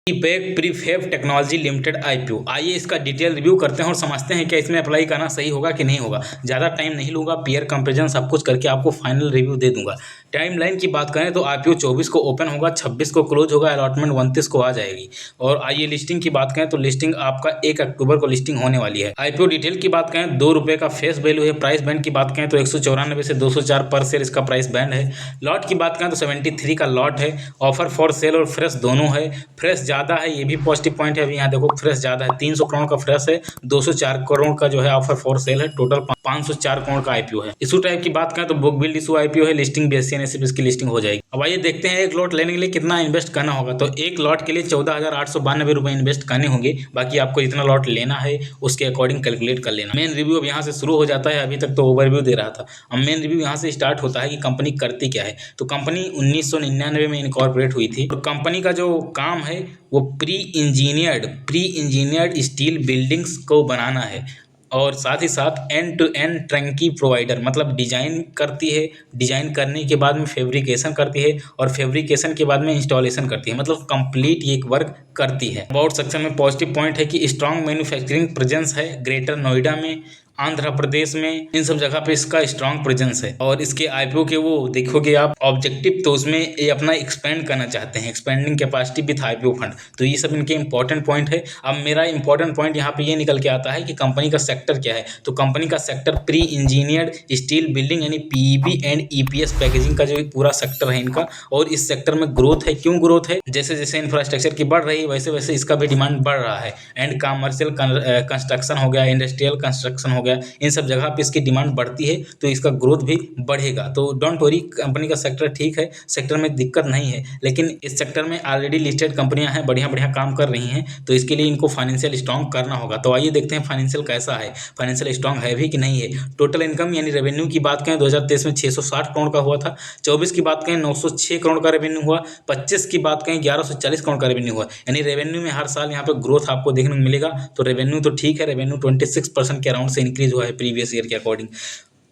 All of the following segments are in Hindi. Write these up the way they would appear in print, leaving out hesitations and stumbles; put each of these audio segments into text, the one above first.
EPACK prefab technology limited IPO. आइए इसका डिटेल रिव्यू करते हैं और समझते हैं क्या इसमें अप्लाई करना सही होगा कि नहीं होगा। ज़्यादा टाइम नहीं लूँगा, पीयर कंपेरिजन सब कुछ करके आपको फाइनल रिव्यू दे दूंगा। टाइमलाइन की बात करें तो आईपीओ 24 को ओपन होगा, 26 को क्लोज होगा, अलॉटमेंट 29 को आ जाएगी। और आइए लिस्टिंग की बात करें तो लिस्टिंग आपका 1 अक्टूबर को लिस्टिंग होने वाली है। आईपीओ डिटेल की बात करें, ₹2 का फेस वैल्यू है। प्राइस बैंड की बात करें तो 194 से 204 पर शेयर इसका प्राइस बैंड है। लॉट की बात करें तो 73 का लॉट है। ऑफर फॉर सेल और फ्रेश दोनों है। फ्रेश ज़्यादा है, ये भी पॉजिटिव पॉइंट है। अभी यहाँ देखो फ्रेश ज़्यादा है, 300 करोड़ का फ्रेश है, 204 करोड़ का जो है ऑफर फॉर सेल है। टोटल 504 करोड़ का आईपीओ है। इशू टाइप की बात करें तो बुक बिल्ड इशू आईपीओ है। लिस्टिंग बीएसई एनएसई इसकी लिस्टिंग हो जाएगी। अब आइए देखते हैं एक लॉट लेने के लिए कितना इन्वेस्ट करना होगा। तो एक लॉट के लिए 14,892 रुपये इन्वेस्ट करने होंगे। बाकी आपको जितना लॉट लेना है उसके अकॉर्डिंग कैलकुलेट कर लेना। मेन रिव्यू अब यहाँ से शुरू हो जाता है। अभी तक तो ओवरव्यू दे रहा था, अब मेन रिव्यू यहाँ से स्टार्ट होता है कि कंपनी करती क्या है। तो कंपनी 1999 में इनकॉर्पोरेट हुई थी और कंपनी का जो काम है वो प्री इंजीनियर्ड स्टील बिल्डिंग्स को बनाना है और साथ ही साथ एंड टू एंड ट्रंकी प्रोवाइडर, मतलब डिजाइन करती है, डिजाइन करने के बाद में फैब्रिकेशन करती है और फैब्रिकेशन के बाद में इंस्टॉलेशन करती है, मतलब कंप्लीट ये एक वर्क करती है। अबाउट सेक्शन में पॉजिटिव पॉइंट है कि स्ट्रॉन्ग मैन्युफैक्चरिंग प्रेजेंस है ग्रेटर नोएडा में, आंध्र प्रदेश में, इन सब जगह पे इसका स्ट्रॉन्ग प्रेजेंस है। और इसके आईपीओ के वो देखोगे आप ऑब्जेक्टिव, तो उसमें ये अपना एक्सपेंड करना चाहते हैं, expanding capacity with IPO fund. तो ये सब इनके इंपॉर्टेंट पॉइंट है। अब मेरा इंपॉर्टेंट पॉइंट यहाँ पे ये निकल के आता है कि कंपनी का सेक्टर क्या है। तो कंपनी का sector pre engineered steel building यानी पीईबी एंड ईपीएस पैकेजिंग का जो पूरा सेक्टर है इनका। और इस सेक्टर में ग्रोथ है। क्यों ग्रोथ है? जैसे जैसे इंफ्रास्ट्रक्चर की बढ़ रही है वैसे वैसे इसका भी डिमांड बढ़ रहा है। एंड कमर्शियल कंस्ट्रक्शन हो गया, इंडस्ट्रियल कंस्ट्रक्शन हो गया, इन सब जगह पे इसकी डिमांड बढ़ती है तो इसका ग्रोथ भी बढ़ेगा। तो डोंट वरी, कंपनी का सेक्टर ठीक है, सेक्टर में दिक्कत नहीं है। लेकिन इस सेक्टर में ऑलरेडी लिस्टेड कंपनियां हैं, बढ़िया बढ़िया काम कर रही हैं, तो इसके लिए इनको फाइनेंशियल स्ट्रॉन्ग करना होगा। तो आइए देखते हैं फाइनेंशियल कैसा है, फाइनेंशियल स्ट्रॉन्ग है भी कि नहीं है। टोटल इनकम यानी रेवेन्यू की बात करें 2023 में 660 करोड़ का हुआ था। 24 की बात करें 906 करोड़ का रेवेन्यू हुआ। 25 की बात करें 1140 करोड़ का रेवेन्यू हुआ। यानी रेवेन्यू में हर साल यहाँ पे ग्रोथ आपको देखने को मिलेगा। तो रेवेन्यू तो ठीक है, रेवेन्यू 26% के अराउंड से इंक्रीज हुआ है प्रीवियस ईयर के अकॉर्डिंग।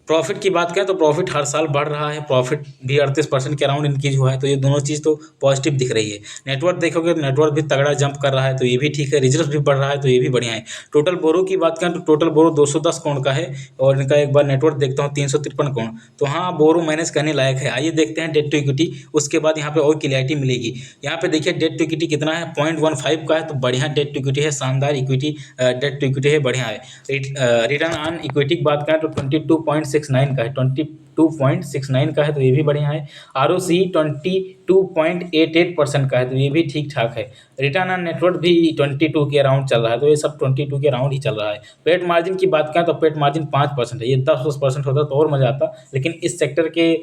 प्रॉफिट की बात करें तो प्रॉफिट हर साल बढ़ रहा है, प्रॉफिट भी 38% के अराउंड इंक्रीज हुआ है। तो ये दोनों चीज़ तो पॉजिटिव दिख रही है। नेटवर्क देखोगे तो नेटवर्क भी तगड़ा जंप कर रहा है, तो ये भी ठीक है। रिजर्व भी बढ़ रहा है, तो ये भी बढ़िया है। टोटल बोरो की बात करें तो टोटल बोरो 210 करोड़ का है और इनका एक बार नेटवर्क देखता हूँ 353 करोड़। तो हाँ, बोरो मैनेज करने लायक है। आइए देखते हैं डेट टू इक्विटी, उसके बाद यहाँ पे और क्लियरिटी मिलेगी। यहाँ पे देखिए डेट टू इक्विटी कितना है, 0.15 का है, तो बढ़िया डेट टू इक्विटी है, शानदार इक्विटी डेट टू इक्विटी है, बढ़िया है। रिटर्न ऑन इक्विटी की बात करें तो 22.69 का है, 22.69 का है, तो ये भी बढ़िया है। आरओसी 22.88% का है, तो ये भी ठीक ठाक है। रिटर्न ऑन नेटवर्थ भी 22 के अराउंड चल रहा है, तो ये सब 22 के अराउंड ही चल रहा है। पेट मार्जिन की बात करें तो पेट मार्जिन 5% है। ये 10% होता तो और मजा आता, लेकिन इस सेक्टर के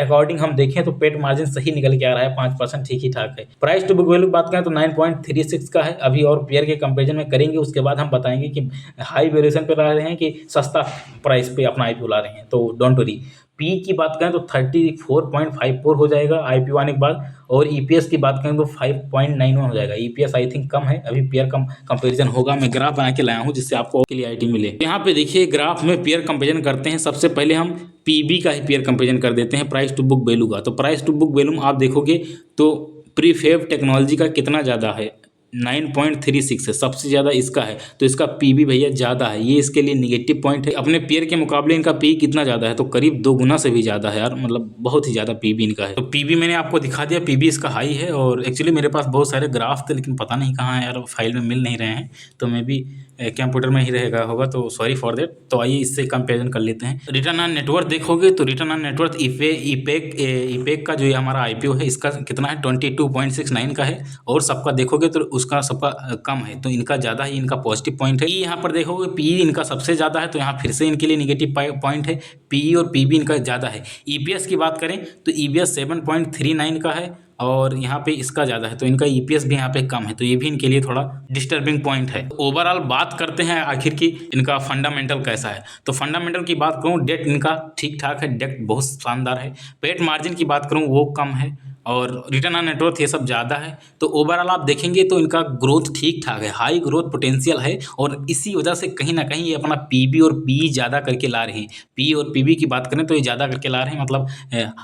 अकॉर्डिंग हम देखें तो पेट मार्जिन सही निकल के आ रहा है, 5% ठीक ही ठाक है। प्राइस टू बुक वैल्यू की बात करें तो 9.36 का है। अभी और पेयर के कंपेरिजन में करेंगे, उसके बाद हम बताएंगे कि हाई वैल्यूएशन पे ला रहे हैं कि सस्ता प्राइस पे अपना आईपीओ ला रहे हैं। तो डोंट वरी। पी की बात करें तो 34.54 हो जाएगा आईपीओ आने के बाद। और ईपीएस की बात करें तो 5.91 हो जाएगा। ईपीएस आई थिंक कम है, अभी पेयर कंपेरिजन होगा। मैं ग्राफ बना के लाया हूँ जिससे आपको क्लियरिटी मिले। यहाँ पे देखिए ग्राफ में पेयर कंपेरिजन करते हैं। सबसे पहले हम पीबी का ही पेयर कंपेरिजन कर देते हैं, प्राइस टू बुक वैल्यू का। तो प्राइस टू बुक वैल्यू आप देखोगे तो प्रीफैब टेक्नोलॉजी का कितना ज़्यादा है, 9.36 है, सबसे ज़्यादा इसका है। तो इसका पीबी भैया ज़्यादा है, ये इसके लिए निगेटिव पॉइंट है। अपने पेयर के मुकाबले इनका पी कितना ज़्यादा है, तो करीब 2 गुना से भी ज़्यादा है यार, मतलब बहुत ही ज़्यादा पीबी इनका है। तो पीबी मैंने आपको दिखा दिया, पीबी इसका हाई है। और एक्चुअली मेरे पास बहुत सारे ग्राफ थे, लेकिन पता नहीं कहाँ है यार, फाइल में मिल नहीं रहे हैं। तो मैं भी कंप्यूटर में ही रहेगा होगा, तो सॉरी फॉर देट। तो आइए इससे कंपेरिजन कर लेते हैं। रिटर्न ऑन नेटवर्थ देखोगे तो रिटर्न ऑन नेटवर्थ ईपेक का जो ये हमारा आईपीओ है, इसका कितना है, 22.69 का है। और सबका देखोगे तो उसका सबका कम है, तो इनका ज़्यादा ही, इनका पॉजिटिव पॉइंट है। यहाँ पर देखोगे पी इनका सबसे ज़्यादा है, तो यहाँ फिर से इनके लिए निगेटिव पॉइंट है। पी और पीबी इनका ज़्यादा है। ईपीएस की बात करें तो ईपीएस 7.39 का है और यहाँ पे इसका ज़्यादा है, तो इनका ईपीएस भी यहाँ पे कम है, तो ये भी इनके लिए थोड़ा डिस्टर्बिंग पॉइंट है। ओवरऑल बात करते हैं आखिर की इनका फंडामेंटल कैसा है। तो फंडामेंटल की बात करूँ, डेट इनका ठीक ठाक है, डेट बहुत शानदार है। पेट मार्जिन की बात करूँ वो कम है और रिटर्न ऑन नेटवर्थ ये सब ज़्यादा है। तो ओवरऑल आप देखेंगे तो इनका ग्रोथ ठीक ठाक है, हाई ग्रोथ पोटेंशियल है और इसी वजह से कहीं ना कहीं ये अपना पीबी और पी ज़्यादा करके ला रहे हैं। पी और पीबी की बात करें तो ये ज़्यादा करके ला रहे हैं, मतलब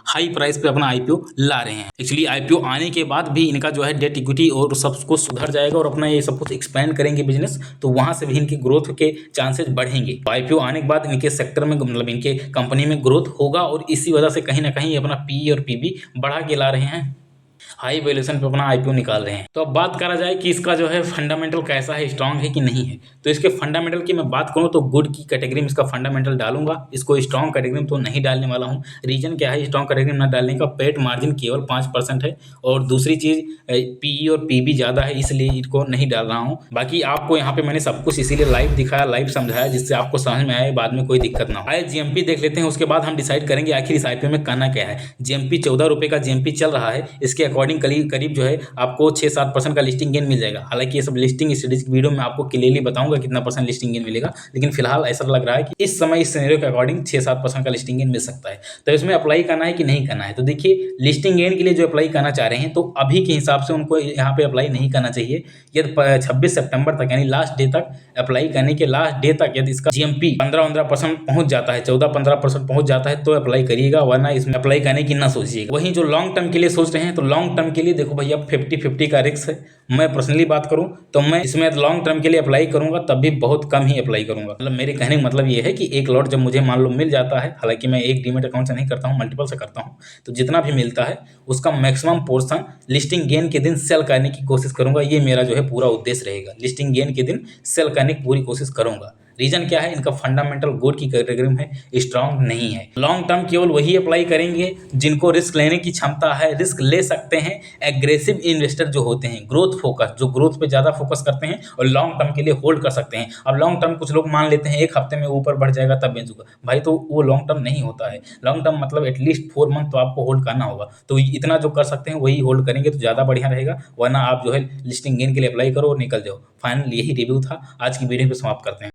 हाई प्राइस पे अपना आईपीओ ला रहे हैं। एक्चुअली आईपीओ आने के बाद भी इनका जो है डेट इक्विटी और सब कुछ सुधर जाएगा और अपना ये सब कुछ एक्सपेंड करेंगे बिजनेस, तो वहाँ से भी इनकी ग्रोथ के चांसेस बढ़ेंगे। तो आईपीओ आने के बाद इनके सेक्टर में मतलब इनके कंपनी में ग्रोथ होगा और इसी वजह से कहीं ना कहीं अपना पी और पीबी बढ़ा के ला रहे हैं, हाई वैल्यूएशन पे अपना आईपीओ निकाल रहे हैं। तो अब बात करा जाए कि इसका जो है फंडामेंटल कैसा है, स्ट्रांग है कि नहीं है। तो इसके फंडामेंटल की मैं बात करूं तो गुड की कैटेगरी में इसका फंडामेंटल डालूंगा, इसको स्ट्रांग कैटेगरी में तो नहीं डालने वाला हूं। रीजन क्या है स्ट्रांग कैटेगरी में न डालने का, पेट मार्जिन केवल 5% है और दूसरी चीज पीई और पीबी ज़्यादा है, इसलिए इनको नहीं डाल रहा हूँ। बाकी आपको यहाँ पे मैंने सब कुछ इसीलिए लाइव दिखाया, लाइव समझाया, जिससे आपको समझ में आए, बाद में कोई दिक्कत ना हो। आए जीएमपी देख लेते हैं, उसके बाद हम डिसाइड करेंगे आखिर इस आईपीओ में करना क्या है। जीएमपी 14 रुपये का जीएमपी चल रहा है, इसके अकॉर्डिंग करीब जो है आपको 6-7% का लिस्टिंग गेन मिल जाएगा। हालांकि ये सब लिस्टिंग स्टडीज की वीडियो में आपको क्लियरली बताऊंगा कितना परसेंट लिस्टिंग गेन मिलेगा, लेकिन फिलहाल ऐसा लग रहा है कि इस समय इस सिनेरियो के अकॉर्डिंग 6-7% का लिस्टिंग गेन मिल सकता है। तो इसमें अप्लाई करना है कि नहीं करना है। तो देखिए लिस्टिंग गेन के लिए जो अप्लाई करना चाह रहे हैं तो अभी के हिसाब से उनको यहाँ पे अप्लाई नहीं करना चाहिए। यदि 26 सितंबर तक यानी लास्ट डे तक अप्लाई करने के लास्ट डे तक यदि इसका जीएमपी 15-15% पहुंच जाता है, 14-15% पहुंच जाता है तो अप्लाई करिएगा, वरना इसमें अप्लाई करने की ना सोचिएगा। वहीं जो लॉन्ग टर्म के लिए सोच रहे हैं तो लॉन्ग टर्म के लिए देखो भैया 50-50 का रिस्क है। मैं पर्सनली बात करूं तो मैं इसमें लॉन्ग टर्म के लिए अप्लाई करूंगा तब भी बहुत कम ही अप्लाई करूंगा। मतलब मेरे कहने का मतलब ये है कि एक लॉट जब मुझे मान लो मिल जाता है, हालांकि मैं एक डीमेट अकाउंट से नहीं करता हूं, मल्टीपल से करता हूं, तो जितना भी मिलता है उसका मैक्सिमम पोर्शन लिस्टिंग गेन के दिन सेल करने की कोशिश करूंगा। ये मेरा जो है पूरा उद्देश्य रहेगा, लिस्टिंग गेन के दिन सेल करने की पूरी कोशिश करूंगा। रीजन क्या है, इनका फंडामेंटल गुड की कैटेगरी में स्ट्रांग नहीं है। लॉन्ग टर्म केवल वही अप्लाई करेंगे जिनको रिस्क लेने की क्षमता है, रिस्क ले सकते हैं, एग्रेसिव इन्वेस्टर जो होते हैं, ग्रोथ फोकस, जो ग्रोथ पे ज़्यादा फोकस करते हैं और लॉन्ग टर्म के लिए होल्ड कर सकते हैं। अब लॉन्ग टर्म कुछ लोग मान लेते हैं एक हफ्ते में ऊपर बढ़ जाएगा तब बेचूंगा, भाई तो वो लॉन्ग टर्म नहीं होता है। लॉन्ग टर्म मतलब एटलीस्ट 4 मंथ तो आपको होल्ड करना होगा, तो इतना जो कर सकते हैं वही होल्ड करेंगे तो ज़्यादा बढ़िया रहेगा, वरना आप जो है लिस्टिंग गेन के लिए अप्लाई करो और निकल जाओ। फाइनल यही रिव्यू था, आज की वीडियो पे समाप्त करते हैं।